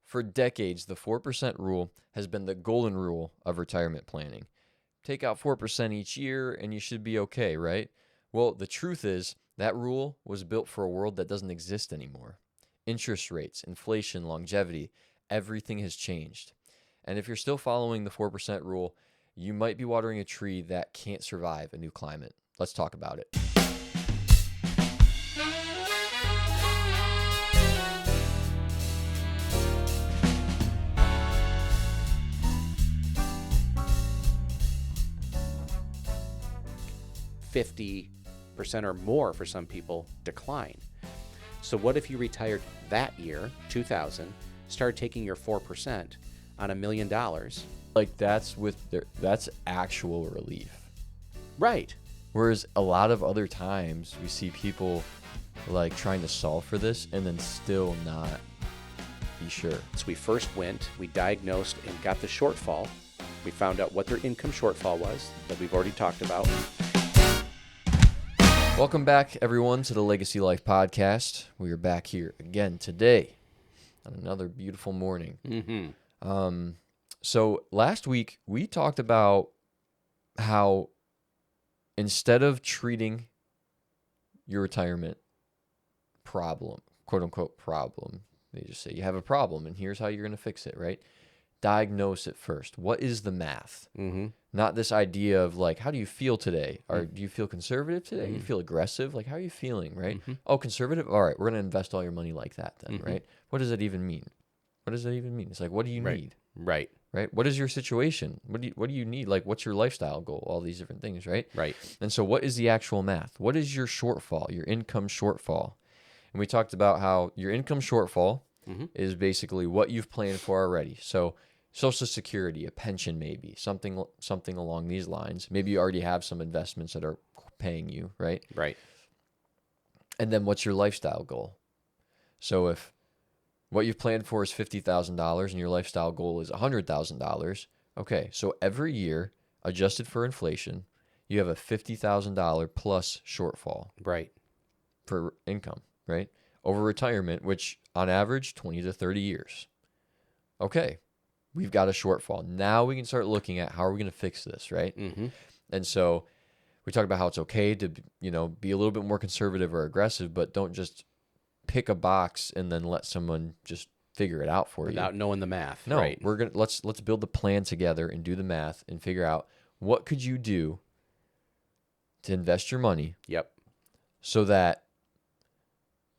For decades, the 4% rule has been the golden rule of retirement planning. Take out 4% each year and you should be okay, right? Well, the truth is that rule was built for a world that doesn't exist anymore. Interest rates, inflation, longevity, everything has changed. And if you're still following the 4% rule, you might be watering a tree that can't survive a new climate. Let's talk about it. %50 or more for some people decline. So what if you retired that year, 2000, started taking your 4% on $1 million? Like that's actual relief. Right. Whereas a lot of other times we see people like trying to solve for this and then still not be sure. So we first went, we diagnosed and got the shortfall. We found out what their income shortfall was that we've already talked about. Welcome back, everyone, to the Legacy Life Podcast. We are back here again today on another beautiful morning. Mm-hmm. So last week, we talked about how instead of treating your retirement problem, quote-unquote problem, they just say you have a problem and here's how you're going to fix it, right? Diagnose it first. What is the math? Mm-hmm. Not this idea of like, how do you feel today? Or do you feel conservative today? Mm-hmm. You feel aggressive? Like, how are you feeling, right? Mm-hmm. Oh, conservative? All right, we're going to invest all your money like that then, Mm-hmm. right? What does that even mean? What does that even mean? It's like, what do you need? Right. Right? What is your situation? What do you need? Like, what's your lifestyle goal? All these different things, right? Right. And so what is the actual math? What is your shortfall, your income shortfall? And we talked about how your income shortfall Mm-hmm. is basically what you've planned for already. So Social Security, a pension maybe, something along these lines. Maybe you already have some investments that are paying you, right? Right. And then what's your lifestyle goal? So if what you've planned for is $50,000 and your lifestyle goal is $100,000, okay, so every year, adjusted for inflation, you have a $50,000 plus shortfall. Right. For income, right? Over retirement, which on average, 20 to 30 years. Okay, we've got a shortfall. Now we can start looking at how are we going to fix this, right? Mm-hmm. And so we talk about how it's okay to, be a little bit more conservative or aggressive, but don't just pick a box and then let someone just figure it out for you. Without knowing the math. No, right. we're going to let's build the plan together and do the math and figure out what could you do to invest your money. Yep. So that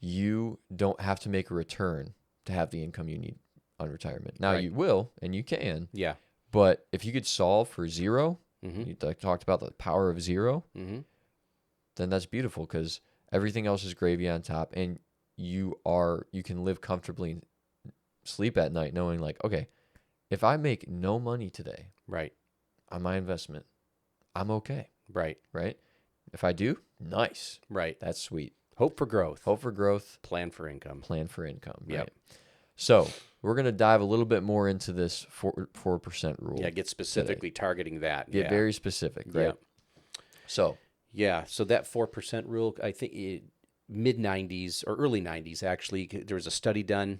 you don't have to make a return to have the income you need on retirement. Now you will, and you can. Yeah. But if you could solve for zero, Mm-hmm. you talked about the power of zero, Mm-hmm. then that's beautiful because everything else is gravy on top, and you can live comfortably and sleep at night knowing like, okay, if I make no money today, Right. on my investment, I'm okay. Right. Right? If I do, nice. Right. That's sweet. Hope for growth. Hope for growth. Plan for income. Plan for income. Yep. Right? So we're going to dive a little bit more into this 4% rule. Yeah, get specifically targeting that. Get very specific, right? Yeah. So that 4% rule, I think mid-90s or early 90s, actually, there was a study done,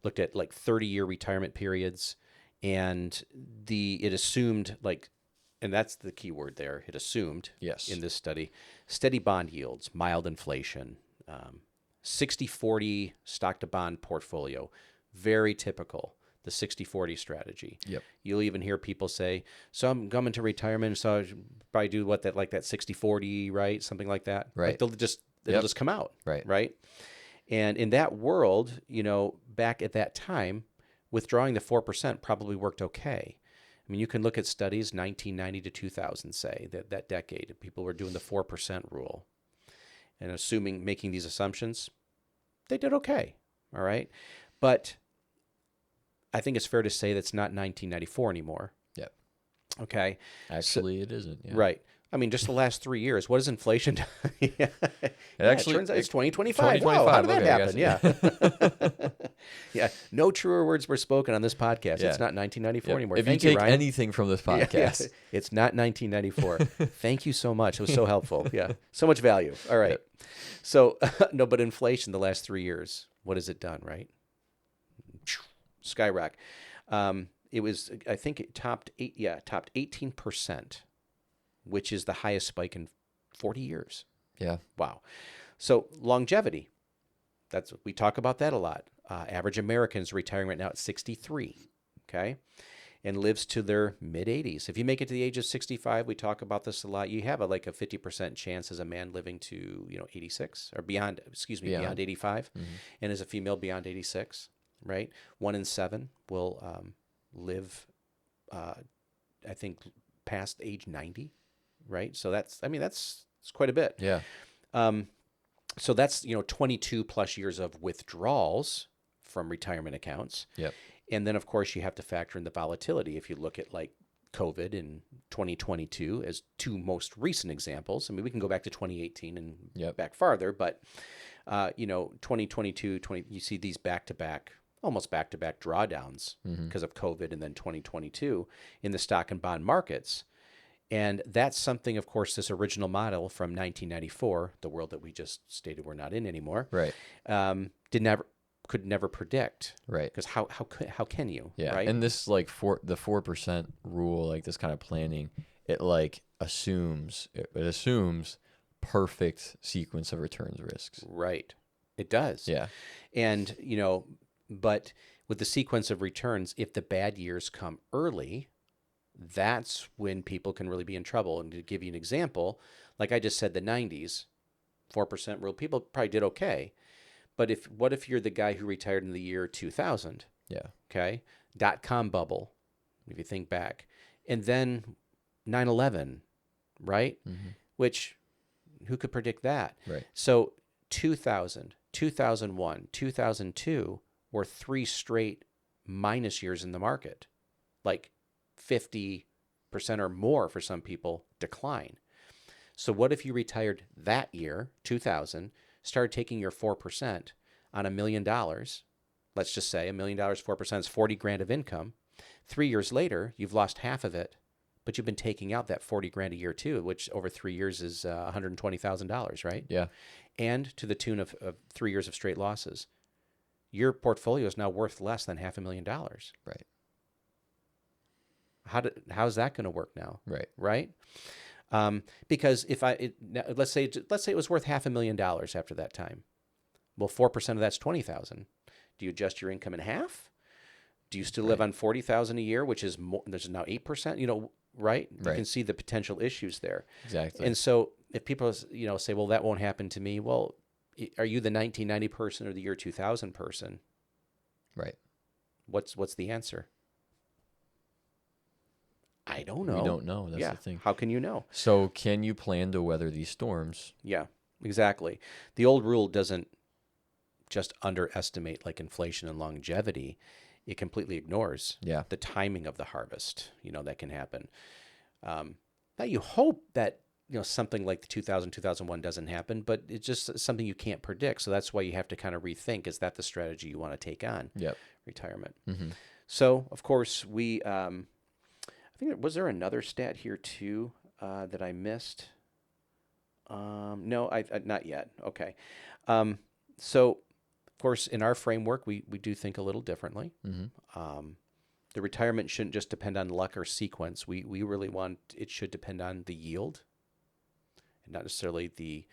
looked at like 30-year retirement periods, and it assumed and that's the key word there, it assumed yes, in this study, steady bond yields, mild inflation, 60-40 stock to bond portfolio, very typical, the 60-40 strategy. Yep. You'll even hear people say, so I'm coming to retirement, so I should probably do that 60-40, right? Something like that. Right. It'll just come out. Right. Right. And in that world, back at that time, withdrawing the 4% probably worked okay. I mean, you can look at studies, 1990 to 2000, say, that decade. People were doing the 4% rule. And making these assumptions, they did okay. All right. But I think it's fair to say that's not 1994 anymore. Yep. Okay. Actually, it isn't. Yeah. Right. I mean, just the last 3 years, what has inflation done? It turns out it's 2025. Wow, how did that happen? Yeah. Yeah. No truer words were spoken on this podcast. Yeah. It's not 1994 anymore. If Thank you you, take Ryan. anything from this podcast, Yeah. It's not 1994. Thank you so much. It was so helpful. Yeah. So much value. All right. Yep. So, no, but inflation the last 3 years, what has it done, right? skyrocket. It was, I think it topped 18%, which is the highest spike in 40 years. Yeah. Wow. So longevity, we talk about that a lot. Average American's retiring right now at 63, okay, and lives to their mid 80s. If you make it to the age of 65, we talk about this a lot. You have like a 50% chance as a man living to 86 or beyond. Beyond 85, and as a female beyond 86. Right, 1 in 7 will live, I think, past age 90. Right, so that's quite a bit. Yeah. So that's 22 plus years of withdrawals from retirement accounts. Yep. And then of course you have to factor in the volatility. If you look at like COVID in 2022 as two most recent examples. I mean, we can go back to 2018 and back farther, but 2022, you see these almost back-to-back drawdowns because of COVID, and then 2022 in the stock and bond markets. And that's something, of course, this original model from 1994, the world that we just stated we're not in anymore, right, could never predict, right? Because how can you? Yeah, right? And this the 4% rule, like this kind of planning, it assumes perfect sequence of returns risks. Right, it does. Yeah, and but with the sequence of returns, if the bad years come early, that's when people can really be in trouble. And to give you an example, like I just said, the 90s, 4% rule, people probably did okay. But what if you're the guy who retired in the year 2000? Yeah. Okay. .com bubble, if you think back. And then 9/11, right? Which, who could predict that? Right. So 2000, 2001, 2002 were 3 straight minus years in the market. Like 50% or more for some people decline. So what if you retired that year, 2000, started taking your 4% on $1 million? Let's just say $1 million, 4% is 40 grand of income. 3 years later, you've lost half of it, but you've been taking out that 40 grand a year too, which over 3 years is $120,000, right? Yeah. And to the tune of 3 years of straight losses. Your portfolio is now worth less than $500,000. Right. How's that going to work now? Right. Right. Because let's say it was worth $500,000 after that time. Well, 4% of that's 20,000. Do you adjust your income in half? Do you still live on 40,000 a year, which is more? There's now 8%. Right? You can see the potential issues there. Exactly. And so if people say, well, that won't happen to me. Well, are you the 1990 person or the year 2000 person? Right. What's the answer? I don't know. We don't know. That's the thing. How can you know? So can you plan to weather these storms? Yeah, exactly. The old rule doesn't just underestimate like inflation and longevity. It completely ignores the timing of the harvest, that can happen. Now you hope that, something like the 2000, 2001 doesn't happen, but it's just something you can't predict. So that's why you have to kind of rethink, is that the strategy you want to take on? Retirement. So, of course, I think was there another stat here too that I missed? No, I not yet. Okay. So, of course, in our framework, we do think a little differently. The retirement shouldn't just depend on luck or sequence. We really want it should depend on the yield, and not necessarily the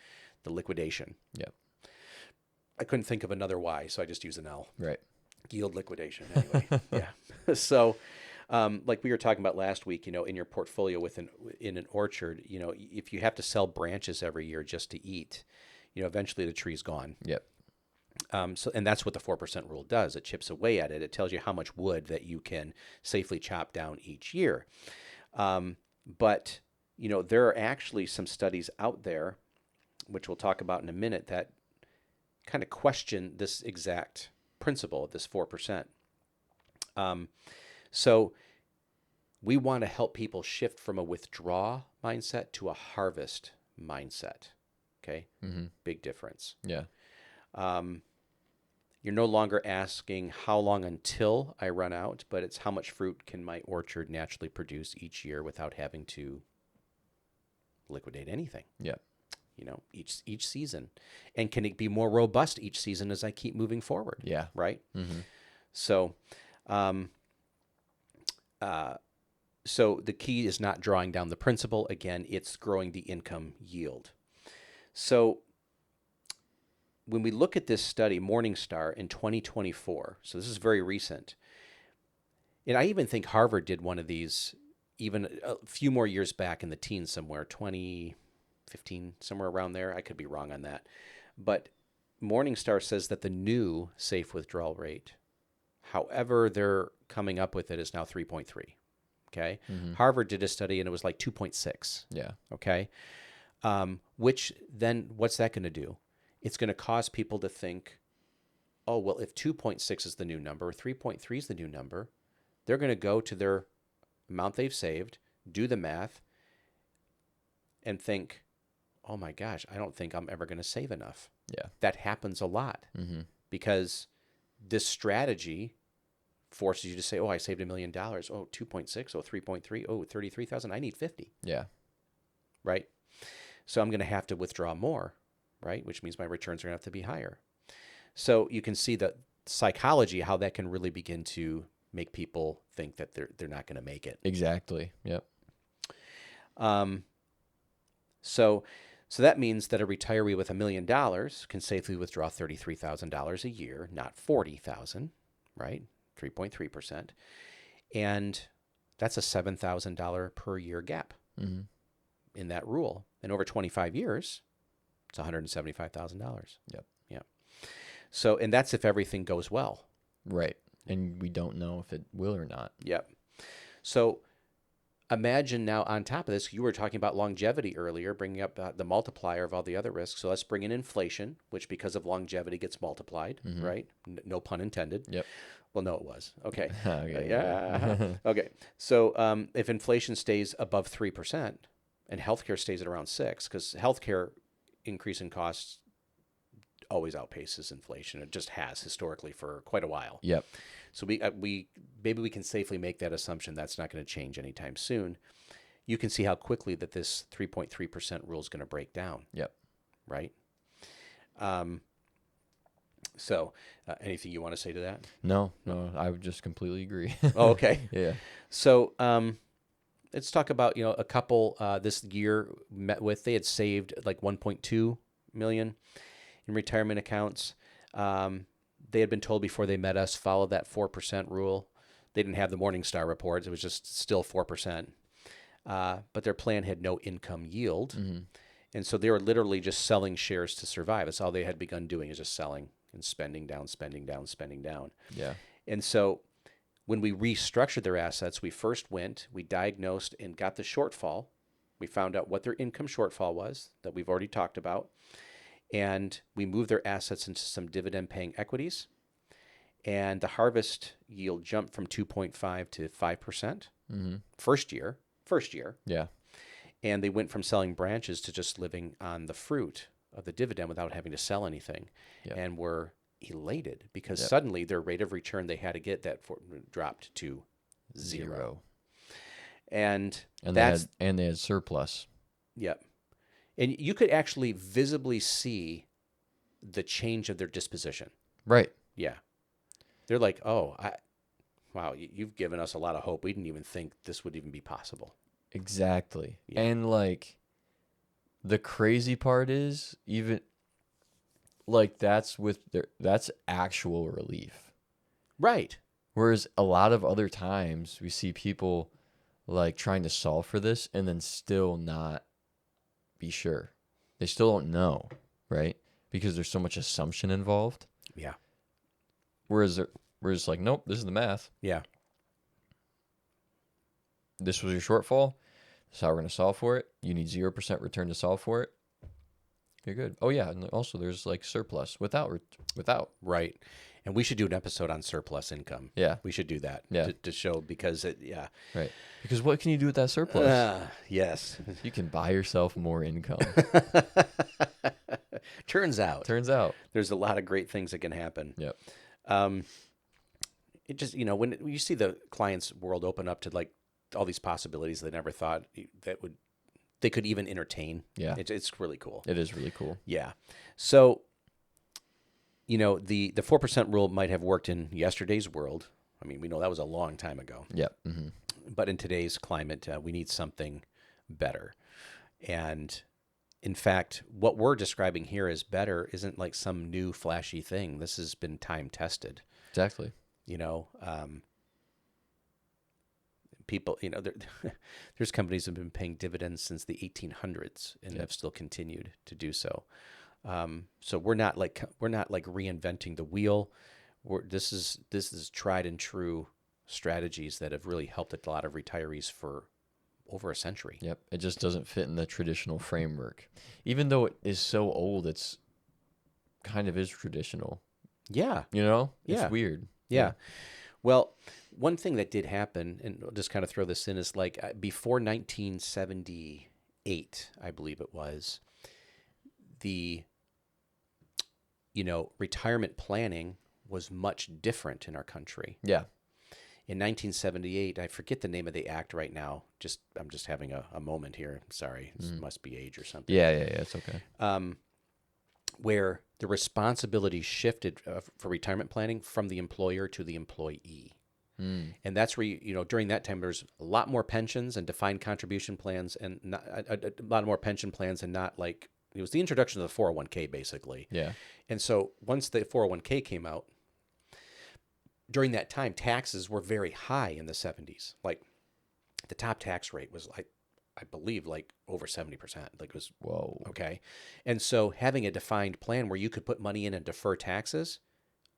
liquidation. Yep. I couldn't think of another Y, so I just use an L. Right. Yield liquidation. Anyway. Yeah. So. Like we were talking about last week, in your portfolio in an orchard, if you have to sell branches every year just to eat, eventually the tree's gone. Yep. And that's what the 4% rule does. It chips away at it. It tells you how much wood that you can safely chop down each year. But there are actually some studies out there, which we'll talk about in a minute, that kind of question this exact principle of this 4%. So we want to help people shift from a withdraw mindset to a harvest mindset. Okay. Big difference. Yeah. You're no longer asking how long until I run out, but it's how much fruit can my orchard naturally produce each year without having to liquidate anything. Yeah. Each season, and can it be more robust each season as I keep moving forward? Yeah. Right. So, Um, so the key is not drawing down the principal. Again, it's growing the income yield. So when we look at this study, Morningstar in 2024, so this is very recent, and I even think Harvard did one of these even a few more years back in the teens somewhere, 2015, somewhere around there. I could be wrong on that. But Morningstar says that the new safe withdrawal rate, however they're coming up with it, is now 3.3. Okay. Harvard did a study and it was like 2.6. Yeah. Okay. Which then what's that going to do? It's going to cause people to think, oh, well, if 2.6 is the new number, 3.3 is the new number, they're going to go to their amount they've saved, do the math, and think, oh my gosh, I don't think I'm ever going to save enough. Yeah. That happens a lot because this strategy forces you to say, oh, I saved $1 million. Oh, 2.6. Oh, 3.3. Oh, 33,000. I need 50. Yeah. Right. So I'm going to have to withdraw more, right? Which means my returns are going to have to be higher. So you can see the psychology, how that can really begin to make people think that they're not going to make it. Exactly. Yep. So that means that a retiree with $1 million can safely withdraw $33,000 a year, not $40,000, right? 3.3%. And that's a $7,000 per year gap in that rule. And over 25 years, it's $175,000. Yep. Yeah. So, and that's if everything goes well. Right. And we don't know if it will or not. Yep. So imagine now on top of this, you were talking about longevity earlier, bringing up the multiplier of all the other risks. So let's bring in inflation, which because of longevity gets multiplied, right? No pun intended. Yep. Well, no, it was. Okay. Okay. Yeah. Okay. So if inflation stays above 3% and healthcare stays at around 6%, because healthcare increase in costs always outpaces inflation. It just has historically for quite a while. Yep. So we maybe we can safely make that assumption that's not going to change anytime soon. You can see how quickly that this 3.3% rule is going to break down. Yep. Right. So anything you want to say to that? No, I would just completely agree. Oh, okay. Yeah. So let's talk about, a couple this year met with, they had saved like 1.2 million in retirement accounts. They had been told before they met us, follow that 4% rule. They didn't have the Morningstar reports. It was just still 4%. But their plan had no income yield. And so they were literally just selling shares to survive. That's all they had begun doing, is just selling and spending down. Yeah. And so when we restructured their assets, we first we diagnosed and got the shortfall. We found out what their income shortfall was that we've already talked about. And we moved their assets into some dividend-paying equities. And the harvest yield jumped from 2.5 to 5%. First year. Yeah. And they went from selling branches to just living on the fruit of the dividend without having to sell anything. Yep. And were elated because suddenly their rate of return they had to get dropped to zero. And they had surplus. Yep. And you could actually visibly see the change of their disposition. Right. Yeah. They're like, oh, wow, you've given us a lot of hope. We didn't even think this would even be possible. Exactly. Yeah. And like the crazy part is even like that's actual relief. Right. Whereas a lot of other times we see people like trying to solve for this and then still not be sure. They still don't know, right? Because there's so much assumption involved. Yeah. Whereas we're just like, nope, this is the math. Yeah. This was your shortfall. This is how we're going to solve for it. You need 0% return to solve for it. You're good. Oh, yeah. And also there's like surplus without. Right. And we should do an episode on surplus income. Yeah. We should do that to show because Right. Because what can you do with that surplus? Yes. You can buy yourself more income. Turns out. There's a lot of great things that can happen. Yep. It just, when you see the client's world open up to like all these possibilities they never thought they could even entertain. Yeah. It's really cool. It is really cool. Yeah. So, the 4% rule might have worked in yesterday's world. I mean, we know that was a long time ago. Yep. Mm-hmm. But in today's climate, we need something better. And in fact, what we're describing here as better isn't like some new flashy thing. This has been time tested. Exactly. You know, people, there's companies that have been paying dividends since the 1800s and have still continued to do so. So we're not like reinventing the wheel. This is tried and true strategies that have really helped a lot of retirees for over a century. Yep. It just doesn't fit in the traditional framework. Even though it is so old, it's kind of is traditional. Yeah. It's weird. Yeah. Well, one thing that did happen, and I'll just kind of throw this in, is like before 1978, I believe it was, the retirement planning was much different in our country. Yeah. In 1978, I forget the name of the act right now. I'm just having a moment here. Sorry, this must be age or something. Yeah, it's okay. Where the responsibility shifted for retirement planning from the employer to the employee. And that's where, during that time, there's a lot more pensions and defined contribution plans, and not, a lot more pension plans, and not like, it was the introduction of the 401k, basically. Yeah. And so once the 401k came out, during that time, taxes were very high in the 70s. Like the top tax rate was like, I believe, like over 70%. Like it was, whoa. Okay. And so having a defined plan where you could put money in and defer taxes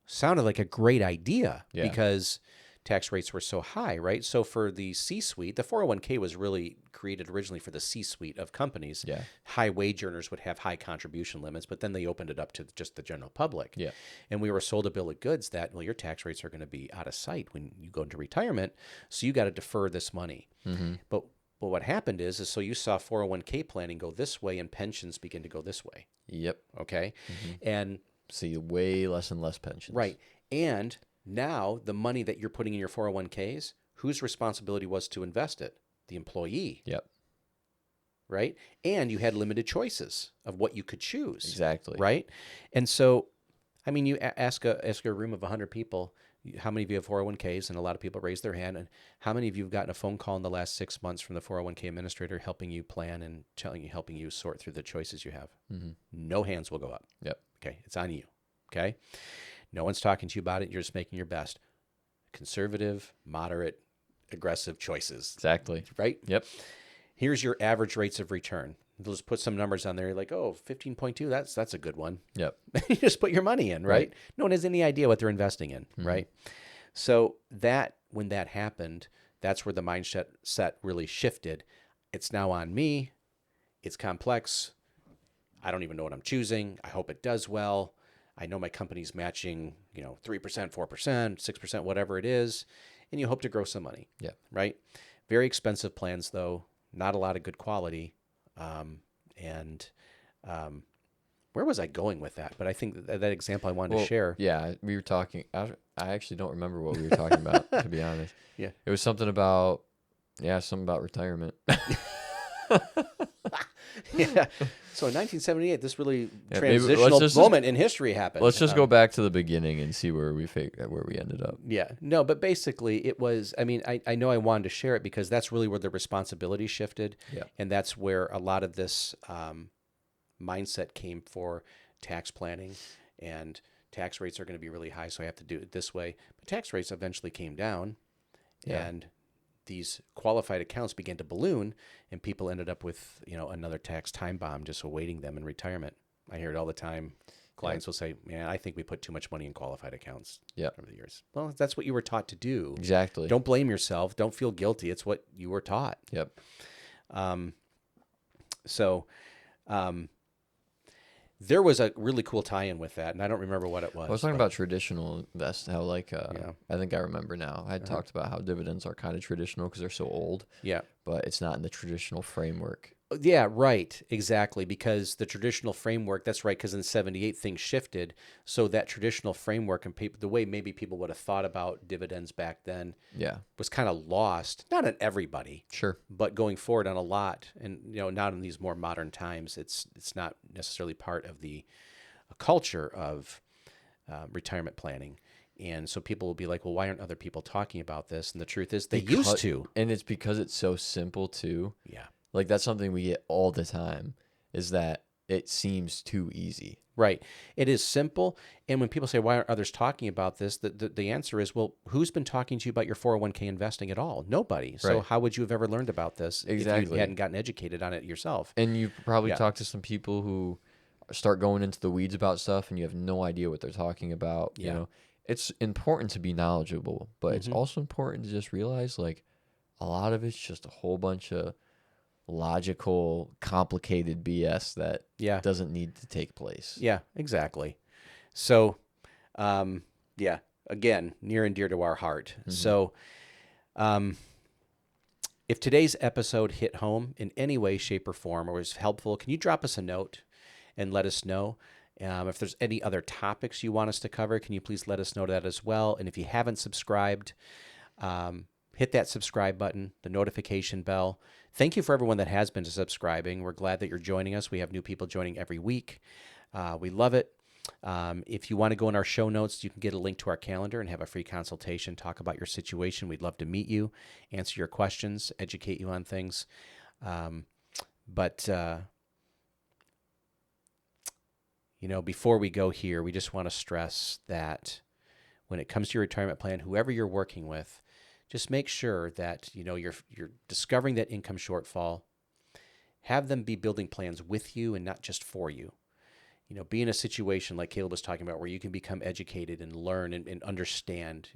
sounded like a great idea because tax rates were so high, right? So for the C-suite, the 401k was really created originally for the C-suite of companies. Yeah. High wage earners would have high contribution limits, but then they opened it up to just the general public. Yeah. And we were sold a bill of goods that, well, your tax rates are going to be out of sight when you go into retirement, so you got to defer this money. Mm-hmm. But what happened is so you saw 401k planning go this way and pensions begin to go this way. Yep. Okay. Mm-hmm. And see way less and less pensions. Right. And now the money that you're putting in your 401ks, whose responsibility was to invest it? The employee. Yep. Right. And you had limited choices of what you could choose. Exactly. Right. And so, I mean, you ask a room of 100 people, how many of you have 401ks? And a lot of people raise their hand. And how many of you have gotten a phone call in the last 6 months from the 401k administrator helping you plan and helping you sort through the choices you have? Mm-hmm. No hands will go up. Yep. Okay. It's on you. Okay. No one's talking to you about it. You're just making your best. Conservative, moderate, aggressive choices. Exactly. Right? Yep. Here's your average rates of return. They'll just put some numbers on there. You're like, 15.2, that's a good one. Yep. You just put your money in, right? No one has any idea what they're investing in, right? So when that happened, that's where the mindset really shifted. It's now on me. It's complex. I don't even know what I'm choosing. I hope it does well. I know my company's matching, 3%, 4%, 6%, whatever it is, and you hope to grow some money. Yeah. Right? Very expensive plans, though. Not a lot of good quality. Where was I going with that? But I think that example I wanted to share. Yeah, we were talking. I actually don't remember what we were talking about, to be honest. Yeah. It was something about retirement. Yeah. So in 1978, this really transitional moment in history happened. Let's just go back to the beginning and see where we ended up. Yeah. No, but basically it was, I mean, I know I wanted to share it because that's really where the responsibility shifted. Yeah. And that's where a lot of this mindset came for tax planning, and tax rates are going to be really high, so I have to do it this way. But tax rates eventually came down, and these qualified accounts began to balloon, and people ended up with, another tax time bomb just awaiting them in retirement. I hear it all the time. Clients will say, man, I think we put too much money in qualified accounts over the years. Well, that's what you were taught to do. Exactly. Don't blame yourself. Don't feel guilty. It's what you were taught. Yep. There was a really cool tie-in with that, and I don't remember what it was. I was talking about traditional invest, how I think I remember now. I Uh-huh. talked about how dividends are kind of traditional because they're so old. Yeah. But it's not in the traditional framework. Yeah, right. Exactly. Because the traditional framework, that's right, because in 78 things shifted. So that traditional framework and the way maybe people would have thought about dividends back then was kind of lost. Not on everybody. Sure. But going forward on a lot. And, not in these more modern times, it's not necessarily part of the culture of retirement planning. And so people will be like, well, why aren't other people talking about this? And the truth is they used to. And it's because it's so simple too. Yeah. Like that's something we get all the time is that it seems too easy. Right. It is simple. And when people say, why aren't others talking about this? The answer is, well, who's been talking to you about your 401k investing at all? Nobody. So Right. how would you have ever learned about this if you hadn't gotten educated on it yourself? And you probably Yeah. talk to some people who start going into the weeds about stuff and you have no idea what they're talking about. Yeah. You know, it's important to be knowledgeable, but it's Mhm. also important to just realize like a lot of it's just a whole bunch of logical, complicated BS that Yeah. doesn't need to take place. Yeah, exactly. So, yeah, again, near and dear to our heart. So, if today's episode hit home in any way, shape, or form, or was helpful, can you drop us a note and let us know? If there's any other topics you want us to cover, can you please let us know that as well? And if you haven't subscribed, hit that subscribe button, the notification bell. Thank you for everyone that has been subscribing. We're glad that you're joining us. We have new people joining every week. We love it. If you want to go in our show notes, you can get a link to our calendar and have a free consultation, talk about your situation. We'd love to meet you, answer your questions, educate you on things. Before we go here, we just want to stress that when it comes to your retirement plan, whoever you're working with, just make sure that you're discovering that income shortfall. Have them be building plans with you and not just for you. Be in a situation like Caleb was talking about where you can become educated and learn and understand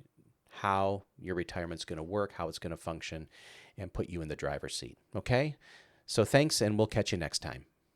how your retirement's going to work, how it's going to function, and put you in the driver's seat. Okay? So thanks, and we'll catch you next time.